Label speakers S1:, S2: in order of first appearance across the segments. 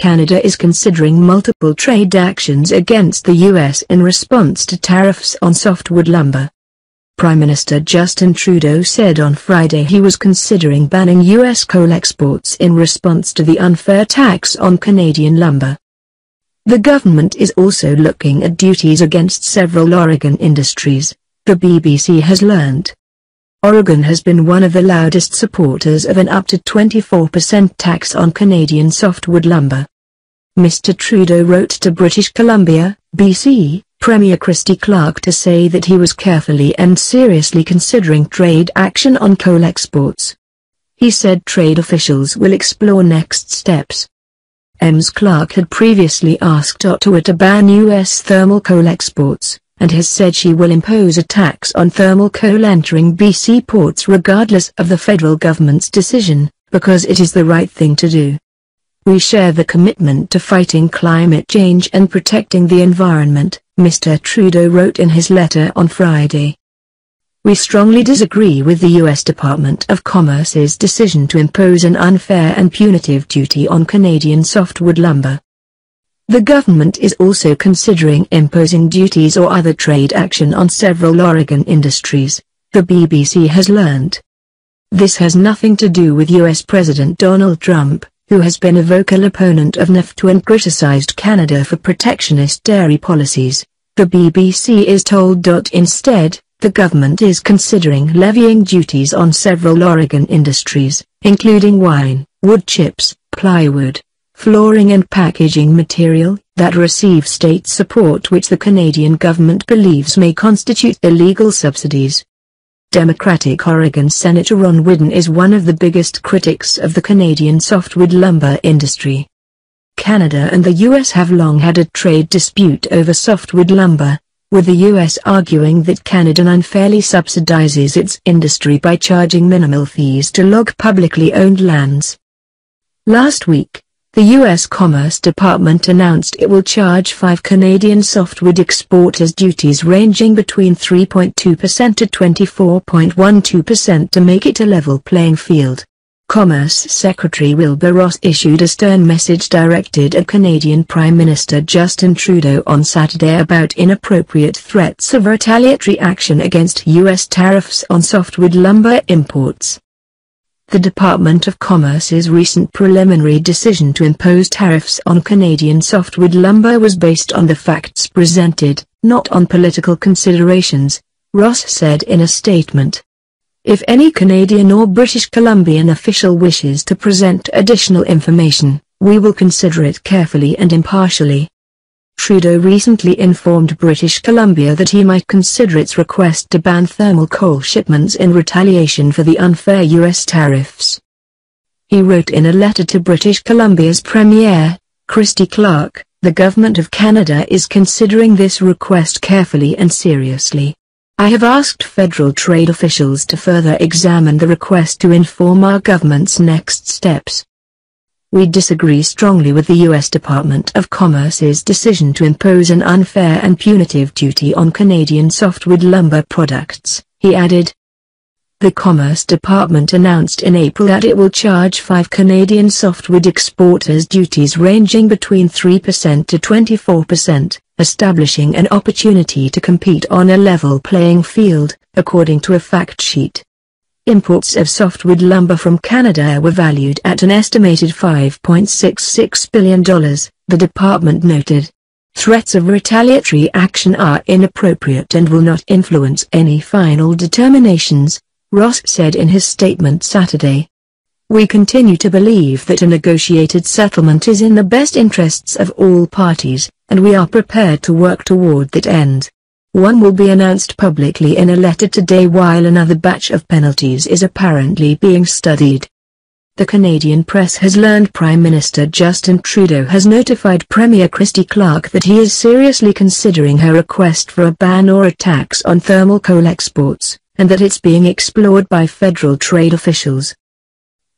S1: Canada is considering multiple trade actions against the U.S. in response to tariffs on softwood lumber. Prime Minister Justin Trudeau said on Friday he was considering banning U.S. coal exports in response to the unfair tax on Canadian lumber. The government is also looking at duties against several Oregon industries, the BBC has learned. Oregon has been one of the loudest supporters of an up to 24% tax on Canadian softwood lumber. Mr. Trudeau wrote to British Columbia, BC, Premier Christy Clark to say that he was carefully and seriously considering trade action on coal exports. He said trade officials will explore next steps. Ms. Clark had previously asked Ottawa to ban U.S. thermal coal exports, and has said she will impose a tax on thermal coal entering BC ports regardless of the federal government's decision, because it is the right thing to do. We share the commitment to fighting climate change and protecting the environment, Mr. Trudeau wrote in his letter on Friday. We strongly disagree with the U.S. Department of Commerce's decision to impose an unfair and punitive duty on Canadian softwood lumber. The government is also considering imposing duties or other trade action on several Oregon industries, the BBC has learned. This has nothing to do with U.S. President Donald Trump, who has been a vocal opponent of NAFTA and criticized Canada for protectionist dairy policies, the BBC is told. Instead, the government is considering levying duties on several Oregon industries, including wine, wood chips, plywood, flooring and packaging material, that receive state support which the Canadian government believes may constitute illegal subsidies. Democratic Oregon Senator Ron Wyden is one of the biggest critics of the Canadian softwood lumber industry. Canada and the U.S. have long had a trade dispute over softwood lumber, with the U.S. arguing that Canada unfairly subsidizes its industry by charging minimal fees to log publicly owned lands. Last week, the U.S. Commerce Department announced it will charge 5 Canadian softwood exporters duties ranging between 3.2% to 24.12% to make it a level playing field. Commerce Secretary Wilbur Ross issued a stern message directed at Canadian Prime Minister Justin Trudeau on Saturday about inappropriate threats of retaliatory action against U.S. tariffs on softwood lumber imports. The Department of Commerce's recent preliminary decision to impose tariffs on Canadian softwood lumber was based on the facts presented, not on political considerations, Ross said in a statement. If any Canadian or British Columbian official wishes to present additional information, we will consider it carefully and impartially. Trudeau recently informed British Columbia that he might consider its request to ban thermal coal shipments in retaliation for the unfair U.S. tariffs. He wrote in a letter to British Columbia's Premier, Christy Clark, the Government of Canada is considering this request carefully and seriously. I have asked federal trade officials to further examine the request to inform our government's next steps. We disagree strongly with the U.S. Department of Commerce's decision to impose an unfair and punitive duty on Canadian softwood lumber products, he added. The Commerce Department announced in April that it will charge 5 Canadian softwood exporters duties ranging between 3% to 24%, establishing an opportunity to compete on a level playing field, according to a fact sheet. Imports of softwood lumber from Canada were valued at an estimated $5.66 billion, the department noted. Threats of retaliatory action are inappropriate and will not influence any final determinations, Ross said in his statement Saturday. We continue to believe that a negotiated settlement is in the best interests of all parties, and we are prepared to work toward that end. One will be announced publicly in a letter today while another batch of penalties is apparently being studied. The Canadian press has learned Prime Minister Justin Trudeau has notified Premier Christy Clark that he is seriously considering her request for a ban or a tax on thermal coal exports, and that it's being explored by federal trade officials.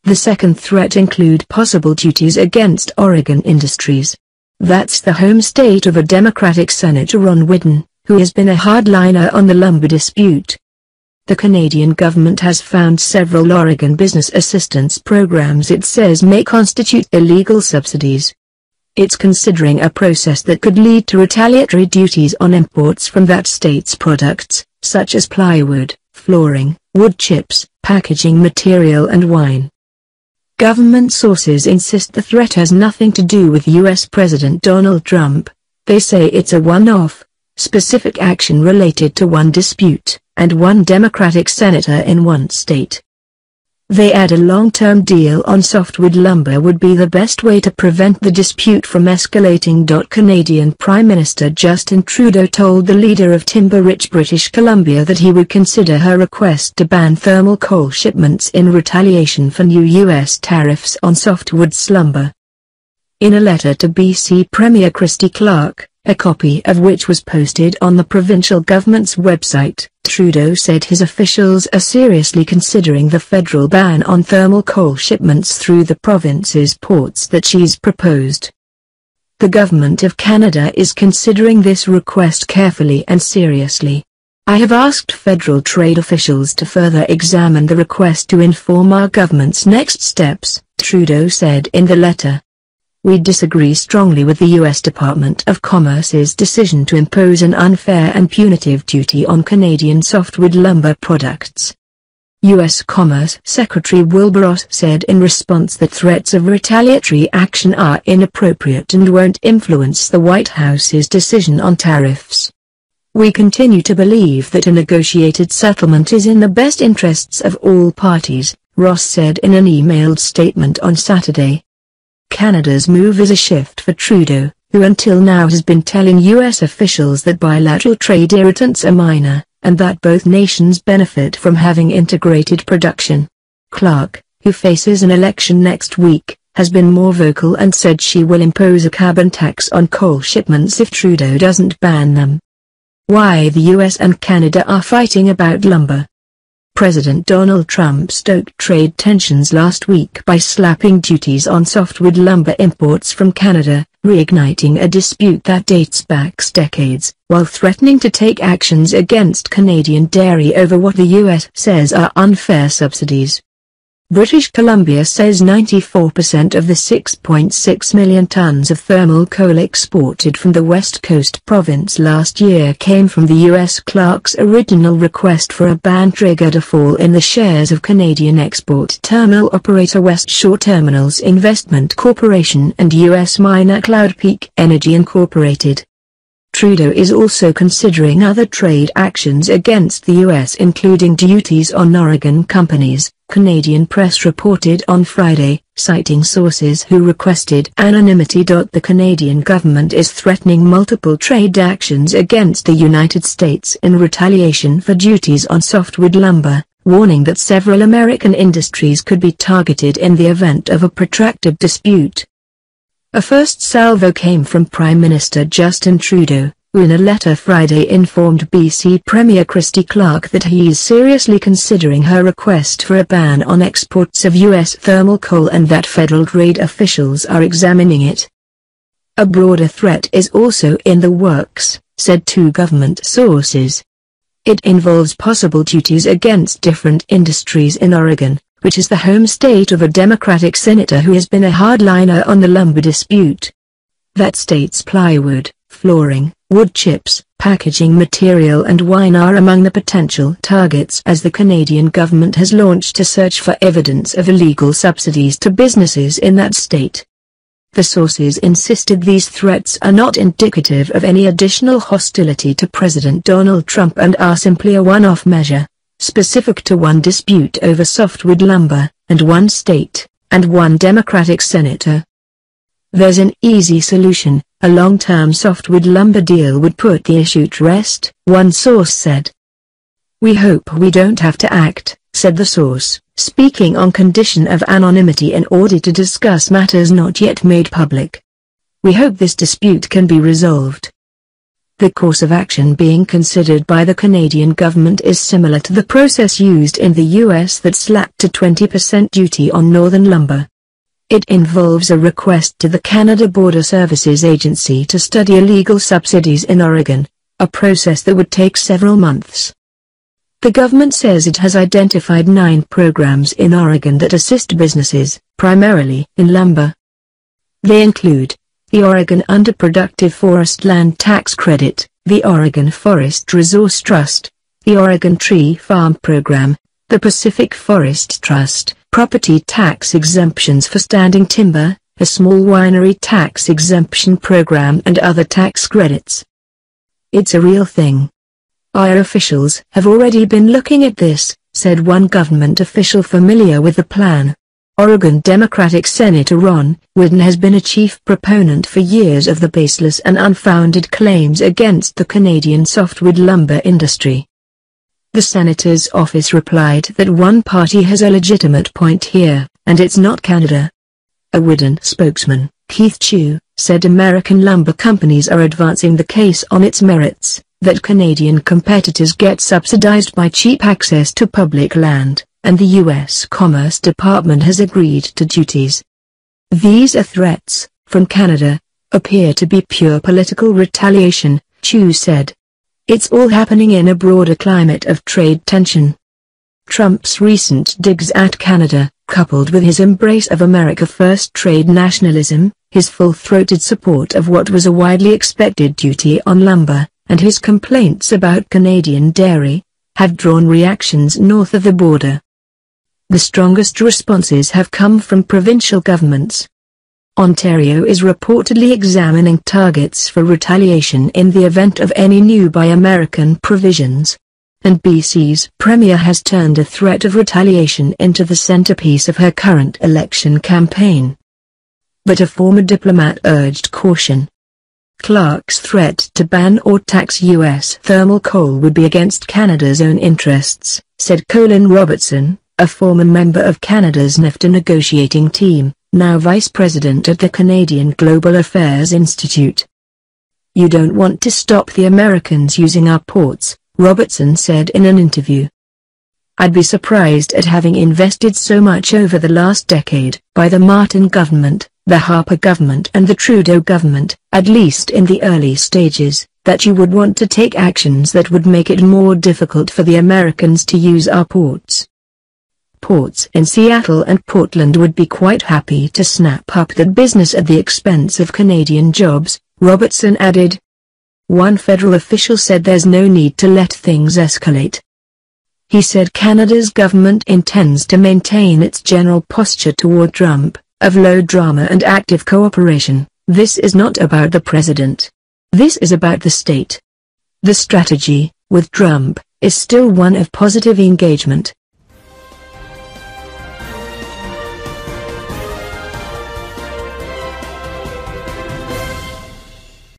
S1: The second threat include possible duties against Oregon industries. That's the home state of a Democratic Senator Ron Wyden, who has been a hardliner on the lumber dispute. The Canadian government has found several Oregon business assistance programs it says may constitute illegal subsidies. It's considering a process that could lead to retaliatory duties on imports from that state's products, such as plywood, flooring, wood chips, packaging material and wine. Government sources insist the threat has nothing to do with U.S. President Donald Trump. They say it's a one-off, specific action related to one dispute, and one Democratic senator in one state. They add a long-term deal on softwood lumber would be the best way to prevent the dispute from escalating. Canadian Prime Minister Justin Trudeau told the leader of timber-rich British Columbia that he would consider her request to ban thermal coal shipments in retaliation for new U.S. tariffs on softwood lumber. In a letter to BC Premier Christy Clark, a copy of which was posted on the provincial government's website, Trudeau said his officials are seriously considering the federal ban on thermal coal shipments through the province's ports that she's proposed. The Government of Canada is considering this request carefully and seriously. I have asked federal trade officials to further examine the request to inform our government's next steps, Trudeau said in the letter. We disagree strongly with the U.S. Department of Commerce's decision to impose an unfair and punitive duty on Canadian softwood lumber products. U.S. Commerce Secretary Wilbur Ross said in response that threats of retaliatory action are inappropriate and won't influence the White House's decision on tariffs. We continue to believe that a negotiated settlement is in the best interests of all parties, Ross said in an emailed statement on Saturday. Canada's move is a shift for Trudeau, who until now has been telling U.S. officials that bilateral trade irritants are minor, and that both nations benefit from having integrated production. Clark, who faces an election next week, has been more vocal and said she will impose a carbon tax on coal shipments if Trudeau doesn't ban them. Why the U.S. and Canada are fighting about lumber. President Donald Trump stoked trade tensions last week by slapping duties on softwood lumber imports from Canada, reigniting a dispute that dates back decades, while threatening to take actions against Canadian dairy over what the U.S. says are unfair subsidies. British Columbia says 94% of the 6.6 million tons of thermal coal exported from the West Coast province last year came from the U.S. Clark's original request for a ban triggered a fall in the shares of Canadian export terminal operator West Shore Terminals Investment Corporation and U.S. miner Cloud Peak Energy Incorporated. Trudeau is also considering other trade actions against the U.S. including duties on Oregon companies, Canadian press reported on Friday, citing sources who requested anonymity. The Canadian government is threatening multiple trade actions against the United States in retaliation for duties on softwood lumber, warning that several American industries could be targeted in the event of a protracted dispute. A first salvo came from Prime Minister Justin Trudeau, who in a letter Friday informed BC Premier Christy Clark that he is seriously considering her request for a ban on exports of U.S. thermal coal and that federal trade officials are examining it. A broader threat is also in the works, said two government sources. It involves possible duties against different industries in Oregon, which is the home state of a Democratic senator who has been a hardliner on the lumber dispute. That state's plywood, flooring, wood chips, packaging material and wine are among the potential targets as the Canadian government has launched a search for evidence of illegal subsidies to businesses in that state. The sources insisted these threats are not indicative of any additional hostility to President Donald Trump and are simply a one-off measure, specific to one dispute over softwood lumber, and one state, and one Democratic senator. There's an easy solution. A long-term softwood lumber deal would put the issue to rest, one source said. We hope we don't have to act, said the source, speaking on condition of anonymity in order to discuss matters not yet made public. We hope this dispute can be resolved. The course of action being considered by the Canadian government is similar to the process used in the U.S. that slapped a 20% duty on northern lumber. It involves a request to the Canada Border Services Agency to study illegal subsidies in Oregon, a process that would take several months. The government says it has identified 9 programs in Oregon that assist businesses, primarily in lumber. They include the Oregon Underproductive Forest Land Tax Credit, the Oregon Forest Resource Trust, the Oregon Tree Farm Program, the Pacific Forest Trust, property tax exemptions for standing timber, a small winery tax exemption program and other tax credits. It's a real thing. Our officials have already been looking at this, said one government official familiar with the plan. Oregon Democratic Senator Ron Wyden has been a chief proponent for years of the baseless and unfounded claims against the Canadian softwood lumber industry. The senator's office replied that one party has a legitimate point here, and it's not Canada. A Wyden spokesman, Keith Chu, said American lumber companies are advancing the case on its merits, that Canadian competitors get subsidized by cheap access to public land, and the U.S. Commerce Department has agreed to duties. These are threats, from Canada, appear to be pure political retaliation, Chu said. It's all happening in a broader climate of trade tension. Trump's recent digs at Canada, coupled with his embrace of America First trade nationalism, his full-throated support of what was a widely expected duty on lumber, and his complaints about Canadian dairy, have drawn reactions north of the border. The strongest responses have come from provincial governments. Ontario is reportedly examining targets for retaliation in the event of any new Buy American provisions. And BC's Premier has turned a threat of retaliation into the centerpiece of her current election campaign. But a former diplomat urged caution. Clark's threat to ban or tax U.S. thermal coal would be against Canada's own interests, said Colin Robertson, a former member of Canada's NAFTA negotiating team, now vice president at the Canadian Global Affairs Institute. You don't want to stop the Americans using our ports, Robertson said in an interview. I'd be surprised at having invested so much over the last decade by the Martin government, the Harper government and the Trudeau government, at least in the early stages, that you would want to take actions that would make it more difficult for the Americans to use our ports. Ports in Seattle and Portland would be quite happy to snap up that business at the expense of Canadian jobs, Robertson added. One federal official said there's no need to let things escalate. He said Canada's government intends to maintain its general posture toward Trump, of low drama and active cooperation. This is not about the president. This is about the state. The strategy, with Trump, is still one of positive engagement.